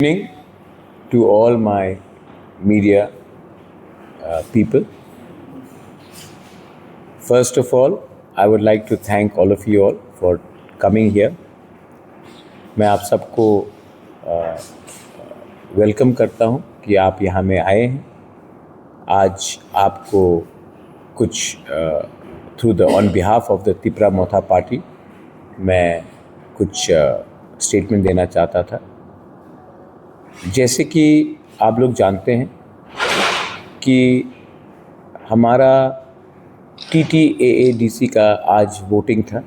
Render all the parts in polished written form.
Evening to all my media people. First of all, I would like to thank all of you all for coming here. मैं आप सबको welcome करता हूँ कि आप यहाँ में आए हैं. आज आपको कुछ through the on behalf of the Tripura Motha party मैं कुछ स्टेटमेंट देना चाहता था. जैसे कि आप लोग जानते हैं कि हमारा TTAADC का आज वोटिंग था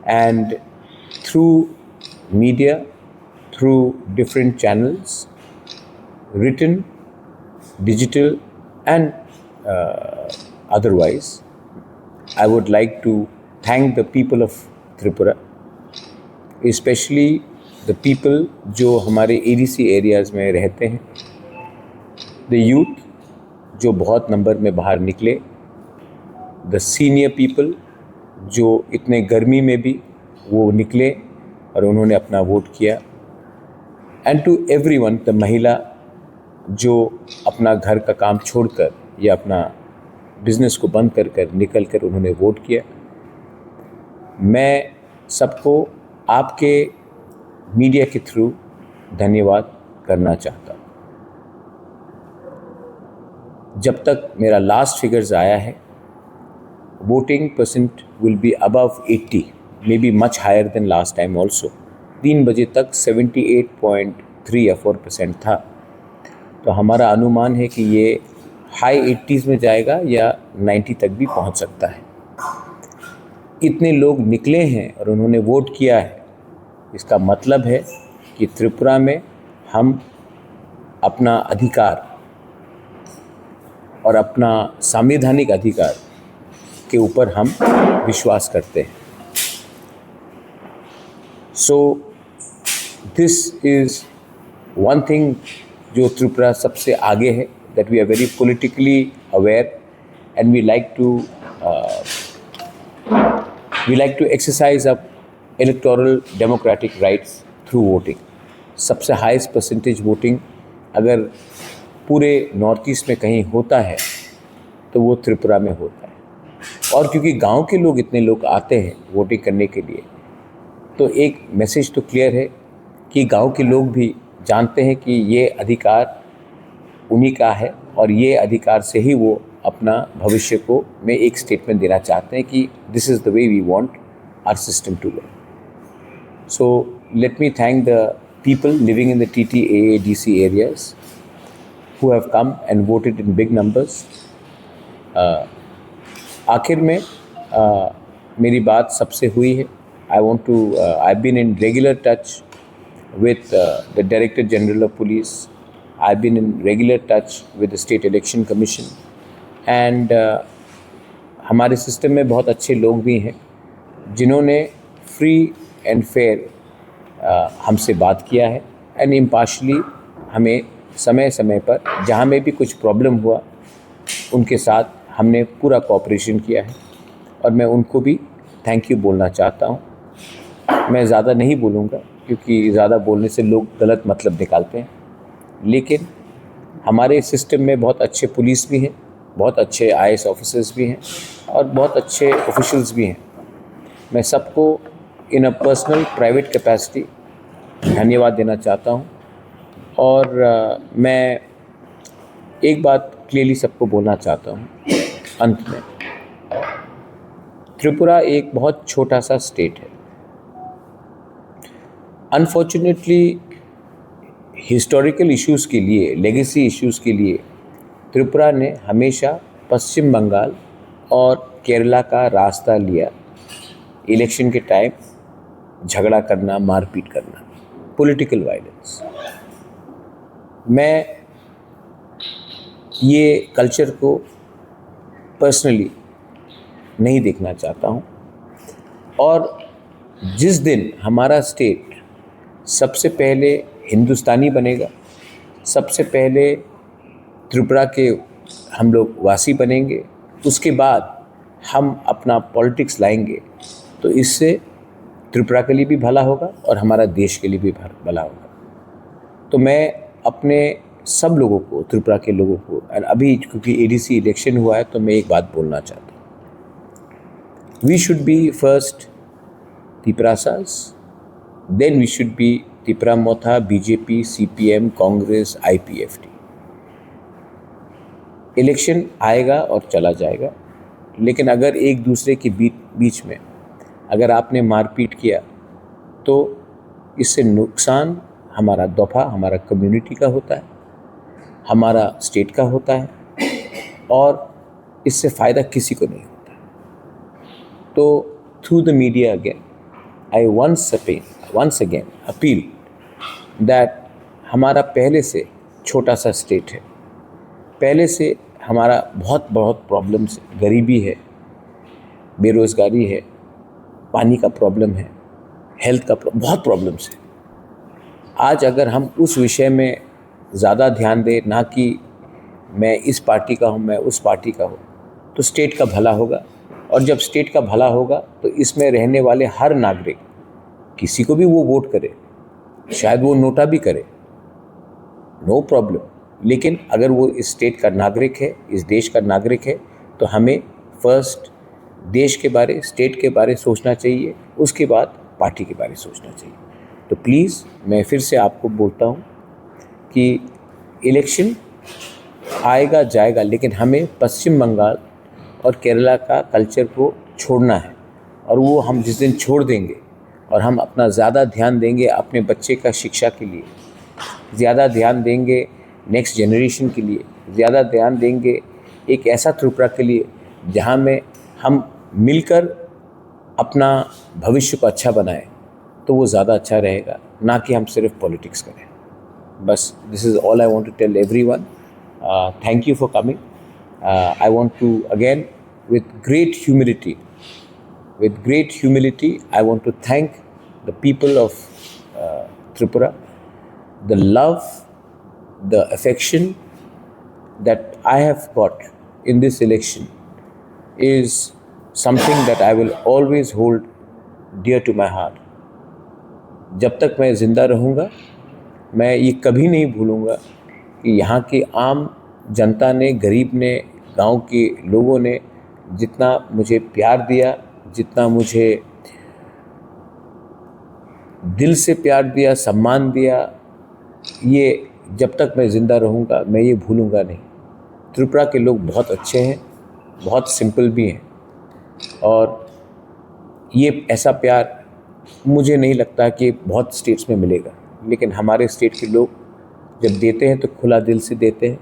and through media, through different channels, written, digital and otherwise, I would like to thank the people of Tripura, especially the people जो हमारे ADC एरियाज़ में रहते हैं, the youth जो बहुत नंबर में बाहर निकले, the senior people जो इतने गर्मी में भी वो निकले और उन्होंने अपना वोट किया, and to everyone, the महिला जो अपना घर का काम छोड़कर या अपना बिजनेस को बंद कर निकल कर उन्होंने वोट किया. मैं सबको आपके मीडिया के थ्रू धन्यवाद करना चाहता हूँ. जब तक मेरा लास्ट फिगर्स आया है, voting percent will be above 80, may be much higher than last time also. 3 बजे तक 78.3 या 4% था. तो हमारा अनुमान है कि ये हाई 80s में जाएगा या 90 तक भी पहुंच सकता है. इतने लोग निकले हैं और उन्होंने वोट किया है, इसका मतलब है कि त्रिपुरा में हम अपना अधिकार और अपना संवैधानिक अधिकार के ऊपर हम विश्वास करते हैं. So this is one thing जो त्रिपुरा सबसे आगे है, that we are very politically aware and we like to exercise a electoral democratic rights through voting. सबसे हाईएस्ट परसेंटेज वोटिंग अगर पूरे नॉर्थ ईस्ट में कहीं होता है तो वो त्रिपुरा में होता है. और क्योंकि गांव के लोग इतने लोग आते हैं वोटिंग करने के लिए, तो एक मैसेज तो क्लियर है कि गांव के लोग भी जानते हैं कि ये अधिकार उन्हीं का है और ये अधिकार से ही वो अपना भविष्य को में एक स्टेटमेंट देना चाहते हैं कि this is the way we want our system to work. So let me thank the people living in the TTAADC areas who have come and voted in big numbers. आखिर में मेरी बात सबसे हुई है. I've been in regular touch with the Director General of Police. I've been in regular touch with the State Election Commission and हमारे system में बहुत अच्छे लोग भी हैं जिन्होंने फ्री एंड फेयर हमसे बात किया है एंड इम्पार्शली हमें समय समय पर जहाँ में भी कुछ प्रॉब्लम हुआ उनके साथ हमने पूरा कोऑपरेशन किया है और मैं उनको भी थैंक यू बोलना चाहता हूँ. मैं ज़्यादा नहीं बोलूँगा क्योंकि ज़्यादा बोलने से लोग गलत मतलब निकालते हैं, लेकिन हमारे सिस्टम में बहुत अच्छे पुलिस भी हैं, बहुत अच्छे IAS ऑफिसर्स भी हैं और बहुत अच्छे ऑफिशियल्स भी हैं. मैं सबको इन अ पर्सनल प्राइवेट कैपेसिटी धन्यवाद देना चाहता हूँ. और मैं एक बात क्लियरली सबको बोलना चाहता हूँ अंत में. त्रिपुरा एक बहुत छोटा सा स्टेट है. अनफॉर्चुनेटली हिस्टोरिकल इश्यूज़ के लिए, लेगेसी इश्यूज़ के लिए त्रिपुरा ने हमेशा पश्चिम बंगाल और केरला का रास्ता लिया. इलेक्शन के टाइम झगड़ा करना, मारपीट करना, पॉलिटिकल वायलेंस. मैं ये कल्चर को पर्सनली नहीं देखना चाहता हूँ. और जिस दिन हमारा स्टेट सबसे पहले हिंदुस्तानी बनेगा, सबसे पहले त्रिपुरा के हम लोग वासी बनेंगे, उसके बाद हम अपना पॉलिटिक्स लाएंगे, तो इससे त्रिपुरा के लिए भी भला होगा और हमारा देश के लिए भी भला होगा. तो मैं अपने सब लोगों को, त्रिपुरा के लोगों को, और अभी क्योंकि एडीसी इलेक्शन हुआ है तो मैं एक बात बोलना चाहता हूँ। We should be first Tiprasas, then we should be Tipra Motha, BJP, CPM, Congress, IPFT. Election आएगा और चला जाएगा, लेकिन अगर एक दूसरे के बीच में अगर आपने मारपीट किया तो इससे नुकसान हमारा दफा, हमारा कम्युनिटी का होता है, हमारा स्टेट का होता है, और इससे फ़ायदा किसी को नहीं होता। तो through the media again I once again appeal that हमारा पहले से छोटा सा स्टेट है, पहले से हमारा बहुत प्रॉब्लम्स, गरीबी है, बेरोज़गारी है, पानी का प्रॉब्लम है, हेल्थ का बहुत प्रॉब्लम्स है। आज अगर हम उस विषय में ज़्यादा ध्यान दें, ना कि मैं इस पार्टी का हूँ, मैं उस पार्टी का हूँ, तो स्टेट का भला होगा। और जब स्टेट का भला होगा तो इसमें रहने वाले हर नागरिक, किसी को भी वो वोट करे, शायद वो नोटा भी करे, नो प्रॉब्लम, लेकिन अगर वो इस स्टेट का नागरिक है, इस देश का नागरिक है, तो हमें फर्स्ट देश के बारे, स्टेट के बारे सोचना चाहिए, उसके बाद पार्टी के बारे सोचना चाहिए। तो प्लीज़ मैं फिर से आपको बोलता हूँ कि इलेक्शन आएगा जाएगा, लेकिन हमें पश्चिम बंगाल और केरला का कल्चर को छोड़ना है। और वो हम जिस दिन छोड़ देंगे और हम अपना ज़्यादा ध्यान देंगे अपने बच्चे का शिक्षा के लिए, ज़्यादा ध्यान देंगे नेक्स्ट जनरेशन के लिए, ज़्यादा ध्यान देंगे एक ऐसा त्रिपुरा के लिए जहाँ में हम मिलकर अपना भविष्य को अच्छा बनाएं, तो वो ज़्यादा अच्छा रहेगा, ना कि हम सिर्फ पॉलिटिक्स करें। बस this is all I want to tell everyone. Thank you for coming. I want to again with great humility, I want to thank the people of Tripura. The love, the affection that I have got in this election is something that I will always hold dear to my heart. जब तक मैं ज़िंदा रहूँगा, मैं ये कभी नहीं भूलूँगा कि यहाँ की आम जनता ने, गरीब ने, गांव के लोगों ने जितना मुझे प्यार दिया, जितना मुझे दिल से प्यार दिया, सम्मान दिया, ये जब तक मैं ज़िंदा रहूँगा मैं ये भूलूँगा नहीं। त्रिपुरा के लोग बहुत अच्छे हैं, बहुत सिंपल भी हैं, और ये ऐसा प्यार मुझे नहीं लगता कि बहुत स्टेट्स में मिलेगा, लेकिन हमारे स्टेट के लोग जब देते हैं तो खुला दिल से देते हैं।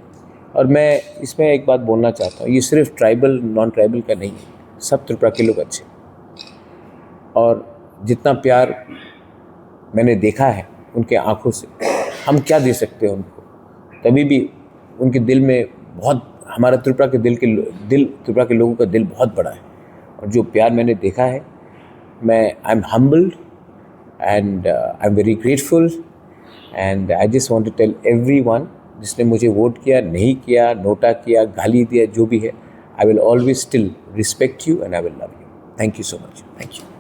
और मैं इसमें एक बात बोलना चाहता हूँ, ये सिर्फ ट्राइबल नॉन ट्राइबल का नहीं है, सब त्रिपुरा के लोग अच्छे। और जितना प्यार मैंने देखा है उनके आँखों से, हम क्या दे सकते हैं उनको, तभी भी उनके दिल में बहुत, हमारा त्रिपुरा के त्रिपुरा के लोगों का दिल बहुत बड़ा है। और जो प्यार मैंने देखा है, मैं I am humbled and I am very grateful, and I just want to tell everyone, जिसने मुझे वोट किया, नहीं किया, नोटा किया, गाली दिया, जो भी है, I will always still respect you and I will love you. Thank you so much. Thank you.